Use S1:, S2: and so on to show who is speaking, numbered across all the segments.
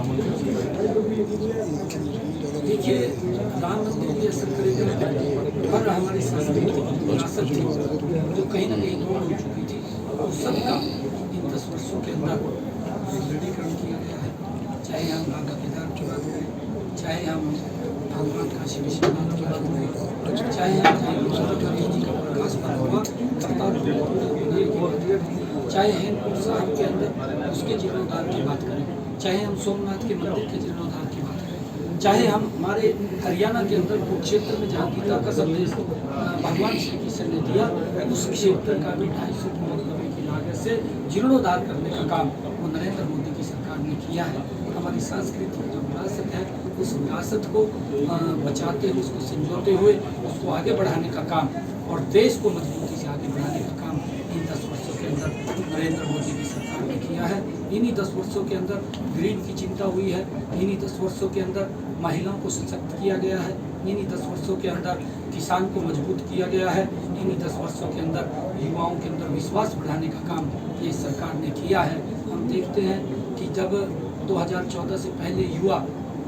S1: राम मंदिर की?
S2: देखिए, राम मंदिर भी असर करेगा और हमारी सांस्कृतिक विरासत थी जो कहीं ना कहीं गुम हो चुकी थी, उस सबका इन 10 वर्षों के अंदर सुदृढ़ीकरण किया गया है। चाहे हम बाबा केदार की बात करें, चाहे हम भगवान काशी विश्वनाथ की बात करें, चाहे हम जी का प्रकाश पर्व हुआ करतारपुर बनाने की बात करें, चाहे हेमकुंड साहिब के अंदर उसके जीर्णोद्धार की बात करें, चाहे हम सोमनाथ के मंदिर के जीर्णोद्धार की बात करें, चाहे हम हमारे हरियाणा के अंदर कुरुक्षेत्र में जहाँ गीता का संदेश भगवान श्री कृष्ण ने दिया, उस क्षेत्र का भी 250 करोड़ रुपए की लागत से जीर्णोद्धार करने का काम वो नरेंद्र मोदी की सरकार ने किया है। हमारी सांस्कृतिक जो विरासत है, उस विरासत को बचाते हुए, उसको संजोते हुए उसको आगे बढ़ाने का काम और देश को मजबूती से आगे बढ़ाने का काम इन 10 वर्षों के अंदर नरेंद्र मोदी की सरकार ने किया है। इन्हीं 10 वर्षों के अंदर गरीब की चिंता हुई है, इन्हीं 10 वर्षों के अंदर महिलाओं को सशक्त किया गया है, इन्हीं 10 वर्षों के अंदर किसान को मजबूत किया गया है, इन्हीं 10 वर्षों के अंदर युवाओं के अंदर विश्वास बढ़ाने का काम ये सरकार ने किया है। हम देखते हैं कि जब 2014 से पहले युवा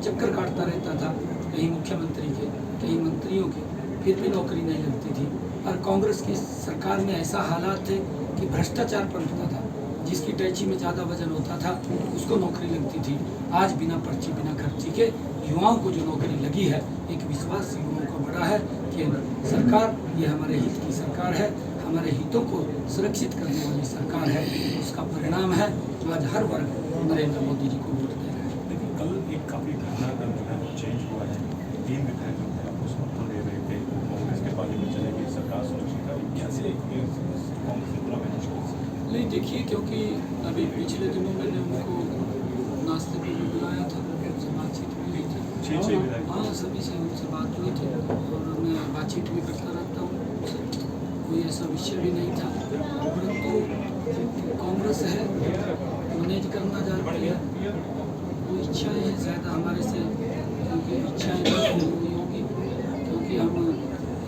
S2: चक्कर काटता रहता था, कहीं मुख्यमंत्री के, कहीं मंत्रियों के, फिर भी नौकरी नहीं लगती थी। और कांग्रेस की सरकार में ऐसा हालात थे कि भ्रष्टाचार पनपता था, जिसकी टैची में ज़्यादा वजन होता था उसको नौकरी लगती थी। आज बिना पर्ची बिना खर्ची के युवाओं को जो नौकरी लगी है, एक विश्वास युवाओं को बढ़ा है कि सरकार ये हमारे हित की सरकार है, हमारे हितों को सुरक्षित करने वाली सरकार है। उसका परिणाम है आज हर वर्ग नरेंद्र मोदी जी को वोट दे रहा है।
S1: लेकिन कल एक काफ़ी घटनाक्रम जो है वो चेंज हुआ है। 3 विधायक जो है आपको समर्थन दे रहे थे, कांग्रेस के पार्टी में चले गए, सरकार सुरक्षित है, कैसे कांग्रेस ने पूरा मैनेज कर सकती?
S2: नहीं, देखिए, क्योंकि अभी पिछले दिनों मैंने उनको नाश्ते पर भी बुलाया था, उनसे बातचीत भी हुई थी।
S1: 6 विधायक?
S2: हाँ, सभी से उनसे बात हुई थी और मैं बातचीत भी करता रहता हूँ उनसे, कोई ऐसा विषय भी नहीं था। परंतु कांग्रेस है, मैनेज करना जानती है, वो इच्छाएँ हैं ज़्यादा हमारे से, क्योंकि इच्छाएँ नहीं हुई होगी, क्योंकि हम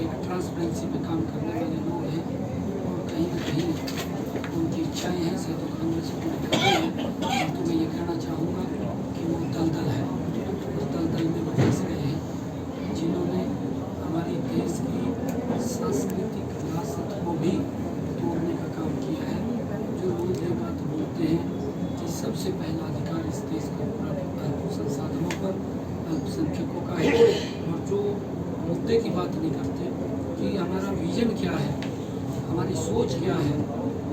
S2: एक ट्रांसपेरेंसी पे काम करने वाले लोग हैं और कहीं ना कहीं उनकी इच्छाएँ हैं से तो कांग्रेस पूरी कर रही है। तो मैं ये कहना चाहूँगा कि वो दलदल है, उस दलदल में वो फंस गए हैं जिन्होंने हमारी देश की सांस्कृतिक विरासत को भी तोड़ने का काम किया है। जो रोज ये बात बोलते हैं कि सबसे पहला अधिकार इस देश का अल्प संसाधनों पर अल्पसंख्यकों का है, और जो मुद्दे की बात नहीं करते कि हमारा विजन क्या है, हमारी सोच क्या है,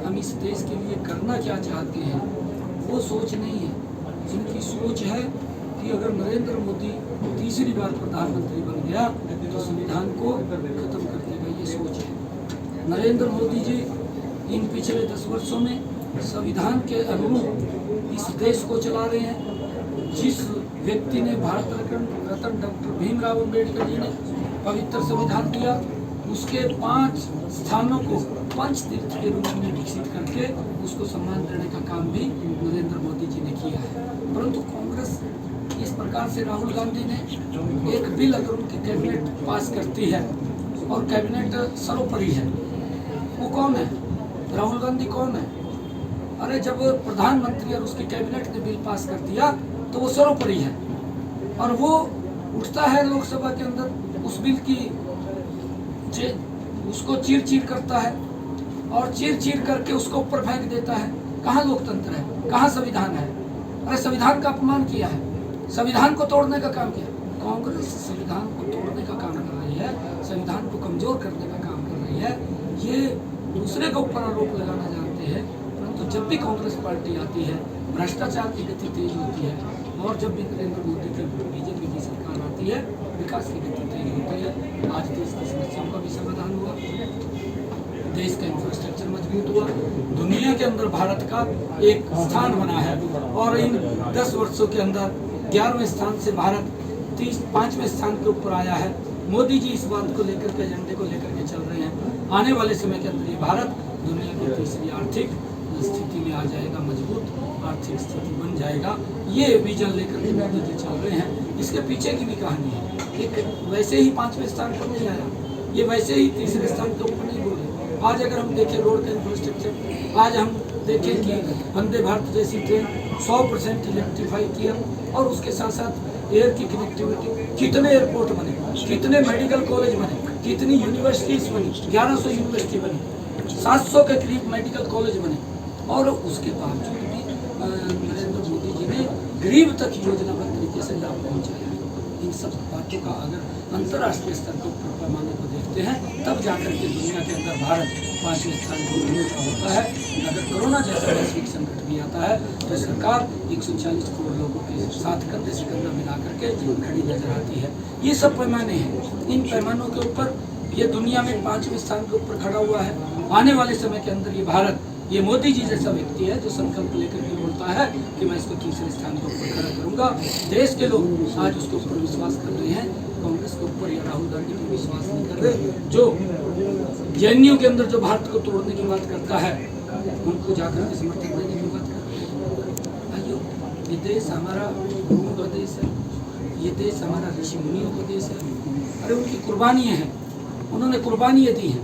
S2: हम इस देश के लिए करना क्या चाहते हैं, वो सोच नहीं है। जिनकी सोच है कि अगर नरेंद्र मोदी तीसरी बार प्रधानमंत्री बन गया तो संविधान को खत्म कर देगा, ये सोच है। नरेंद्र मोदी जी इन पिछले 10 वर्षों में संविधान के अनुरूप इस देश को चला रहे हैं। जिस व्यक्ति ने भारत रत्न डॉक्टर भीमराव अम्बेडकर जी ने पवित्र संविधान दिया, उसके 5 स्थानों को पंच तीर्थ के रूप में विकसित करके उसको सम्मान देने का काम भी नरेंद्र मोदी जी ने किया है। परंतु कांग्रेस इस प्रकार से, राहुल गांधी ने एक बिल अगर उनकी कैबिनेट पास करती है और कैबिनेट सर्वोपरि है, वो कौन है? राहुल गांधी कौन है? अरे जब प्रधानमंत्री और उसकी कैबिनेट ने बिल पास कर दिया तो वो सर्वोपरि है, और वो उठता है लोकसभा के अंदर उस बिल की उसको चीर करता है और चीर करके उसको ऊपर फेंक देता है। कहाँ लोकतंत्र है, कहाँ संविधान है? अरे संविधान का अपमान किया है, संविधान को तोड़ने का काम किया। कांग्रेस संविधान को तोड़ने का काम कर रही है, संविधान को कमजोर करने का काम कर रही है। ये दूसरे के ऊपर आरोप लगाना जानते हैं, परंतु जब भी कांग्रेस पार्टी आती है भ्रष्टाचार की गति तेज होती है, और जब भी नरेंद्र मोदी की बीजेपी की सरकार आती है विकास की गति तेज होती है। आज देश की समस्याओं का भी समाधान हुआ, देश का इंफ्रास्ट्रक्चर मजबूत हुआ, दुनिया के अंदर भारत का एक स्थान बना है, और इन 10 वर्षों के अंदर 11वें स्थान से भारत 5वें स्थान के ऊपर आया है। मोदी जी इस बात को लेकर के, एजेंडे को लेकर के चल रहे हैं। आने वाले समय के अंदर ये भारत दुनिया की तीसरी आर्थिक स्थिति में आ जाएगा, मजबूत आर्थिक स्थिति बन जाएगा। ये विजन लेकर के मोदी जी चल रहे हैं। इसके पीछे की भी कहानी है, एक वैसे ही 5वें स्थान पर नहीं आया, ये वैसे ही तीसरे स्थान के ऊपर नहीं बोले। आज अगर हम देखें रोड का इंफ्रास्ट्रक्चर, आज हम देखें कि वंदे भारत जैसी ट्रेन 100% इलेक्ट्रीफाई किया, और उसके साथ साथ एयर की कनेक्टिविटी, कितने एयरपोर्ट बने, कितने मेडिकल कॉलेज बने, कितनी यूनिवर्सिटीज बनी, 1100 यूनिवर्सिटी बनी, 700 के करीब मेडिकल कॉलेज बने, और उसके बावजूद भी नरेंद्र मोदी जी ने गरीब तक योजनाबद्ध तरीके से लाभ पहुँचाया। इन सब बातों का अगर अंतर्राष्ट्रीय स्तर पर पैमाने को देखते हैं, तब जाकर के दुनिया के अंदर भारत 5वें स्थान पर होता है। अगर कोरोना जैसा वैश्विक संकट भी आता है तो सरकार 140 करोड़ लोगों के साथ कंधे से कंधा मिला करके खड़ी नजर आती है। ये सब पैमाने हैं, इन पैमानों के ऊपर ये दुनिया में 5वें स्थान के ऊपर खड़ा हुआ है। आने वाले समय के अंदर ये भारत, ये मोदी जी जैसा व्यक्ति है जो संकल्प लेकर के बोलता है कि मैं इसको तीसरे स्थान के ऊपर खड़ा करूंगा। देश के लोग आज उसके ऊपर विश्वास कर रहे हैं, कांग्रेस के ऊपर या राहुल गांधी पर विश्वास नहीं कर रहे। जो जेएनयू के अंदर जो भारत को तोड़ने की बात करता है, उनको जाकर के समर्थन देने की बात करते हैं। आइयो, ये देश हमारा गुरुओं का देश है, ये देश हमारा ऋषि मुनियों का देश है। अरे उनकी कुर्बानियाँ हैं, उन्होंने कुर्बानियाँ दी हैं।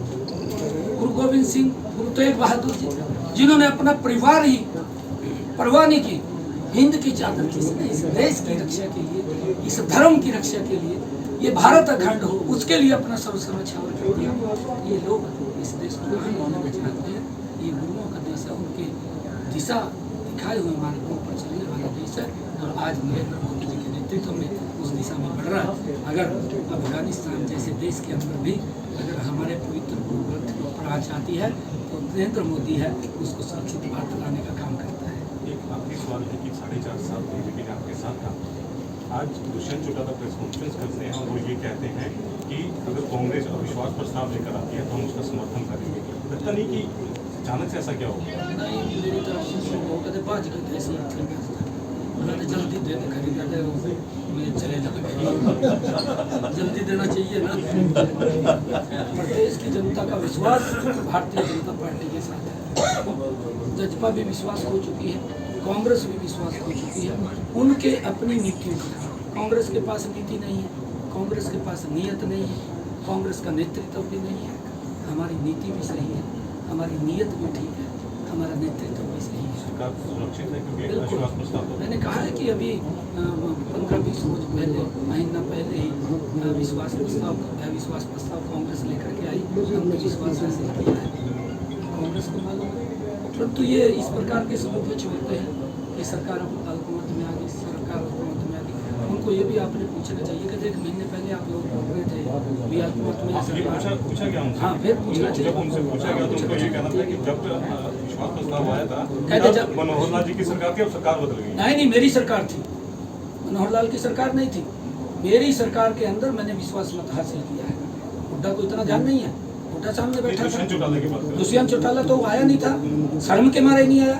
S2: गुरु गोविंद सिंह, गुरु तेग बहादुर जी, जिन्होंने अपना परिवार ही परवाह नहीं की, हिंद की चादर किसने इस देश की रक्षा के लिए, इस धर्म की रक्षा के लिए, ये भारत अखंड हो उसके लिए अपना सर्वस्व न्यौछावर कर दिया। ये लोग इस देश को नहीं चाहते हैं। ये गुरुओं का देश है, उनके दिशा दिखाए हुए मार्गों पर चलने वाला देश है, और आज नरेंद्र मोदी जी के नेतृत्व में उस दिशा में बढ़ रहा है। अगर अफगानिस्तान जैसे देश के अंदर भी अगर हमारे पवित्र गुरु ग्रंथ के ऊपर आज आती है तो नरेंद्र मोदी है उसको सुरक्षित भारत लाने का काम करता है।
S1: एक आखिरी सवाल है कि 4.5 साल बीजेपी ने आपके साथ था, आज दुष्यंत चौटाला प्रेस कॉन्फ्रेंस करते हैं और वो ये कहते हैं कि अगर कांग्रेस अविश्वास प्रस्ताव लेकर आती है तो हम उसका समर्थन करेंगे। लगता नहीं कि अचानक से ऐसा क्या होगा?
S2: नहीं, मेरी तरफ से वो कहते बात करते ऐसे उन्होंने जल्दी दे दे खरीदा दे, मुझे चले जाए, जल्दी देना चाहिए ना। प्रदेश की जनता का विश्वास भारतीय जनता पार्टी के साथ है। जजपा भी विश्वास हो चुकी है, कांग्रेस भी विश्वास हो चुकी है। उनके अपनी नीति, कांग्रेस के पास नीति नहीं है, कांग्रेस के पास नीयत नहीं है, कांग्रेस का नेतृत्व भी नहीं है। हमारी नीति भी सही है, हमारी नीयत भी ठीक है, हमारा नेतृत्व भी सही है।
S1: सरकार सुरक्षित है क्योंकि अविश्वास प्रस्ताव,
S2: मैंने कहा है कि अभी 15-20 रोज पहले, महीना पहले ही विश्वास प्रस्ताव कांग्रेस लेकर के आई, हमने विश्वास हासिल किया है, कांग्रेस को मालूम है। परंतु ये इस प्रकार के सबूत में छोड़ते हैं कि सरकार अब हुकूमत में आ गई, सरकार हुकूमत में आ गई। उनको ये भी आपने पूछना चाहिए कि देख महीने पहले आप लोग बोल रहे थे भी हुकूमत में
S1: पूछा गया उनसे।
S2: हाँ, फिर पूछना चाहिए।
S1: जब उनसे पूछा गया तो उनको ये कहना था कि जब विश्वास प्रस्ताव आया था
S2: कहते जब
S1: मनोहर लाल जी की सरकार थी, अब सरकार बदल गई।
S2: नहीं, मेरी सरकार थी, मनोहर लाल की सरकार नहीं थी। मेरी सरकार के अंदर मैंने विश्वास मत हासिल किया है। हुड्डा को इतना ध्यान नहीं है, हुड्डा सामने बैठा था। दुष्यंत चौटाला तो आया नहीं था, शर्म के मारे नहीं आया।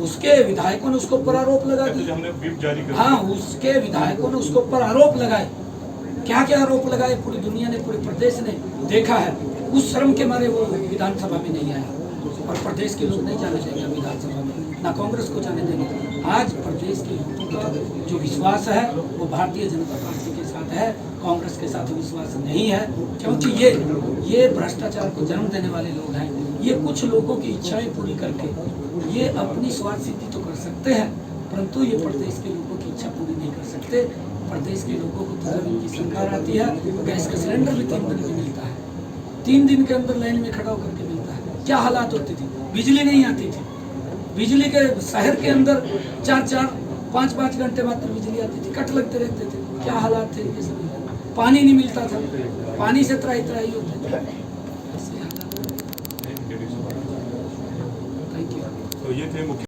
S2: उसके विधायकों ने उसके ऊपर आरोप लगा दिए।
S1: हमने व्हिप जारी कर,
S2: हाँ, उसके विधायकों ने उसके ऊपर आरोप लगाए। क्या क्या आरोप लगाए पूरी दुनिया ने, पूरे प्रदेश ने देखा है। उस शर्म के मारे वो विधानसभा में नहीं आया, और प्रदेश के लोग नहीं जाने देंगे विधानसभा में, ना कांग्रेस को जाने देंगे। आज प्रदेश के लोगों का जो विश्वास है वो भारतीय जनता पार्टी के साथ है, कांग्रेस के साथ विश्वास नहीं है। क्योंकि ये भ्रष्टाचार को जन्म देने वाले लोग हैं। ये कुछ लोगों की इच्छाएं पूरी करके ये अपनी स्वार्थ सिद्धि तो कर सकते हैं, परंतु ये प्रदेश के लोगों की इच्छा पूरी नहीं कर सकते। प्रदेश के लोगों को तो जब इनकी सरकार आती है गैस का सिलेंडर भी 3 दिन में मिलता है, 3 दिन के अंदर लाइन में खड़ा होकर के मिलता है। क्या हालात होती थी, बिजली नहीं आती थी, बिजली के शहर के अंदर 4-4, 5-5 घंटे मात्र बिजली आती थी, कट लगते रहते थे। क्या हालात थे इनके सभी, पानी नहीं मिलता था, पानी से त्राही होते थे।
S1: तो ये थे मुख्य